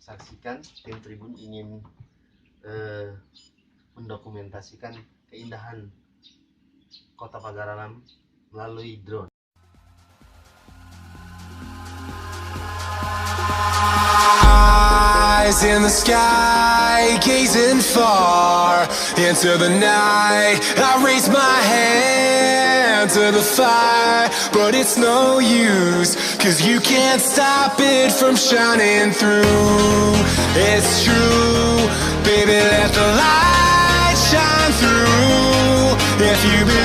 saksikan. Tim Tribun ingin mendokumentasikan keindahan Kota Pagar Alam melalui drone. Eyes in the sky, gazing far into the night. I raise my hand to the fire, but it's no use, 'cause you can't stop it from shining through. It's true, baby, let the light shine through. If you believe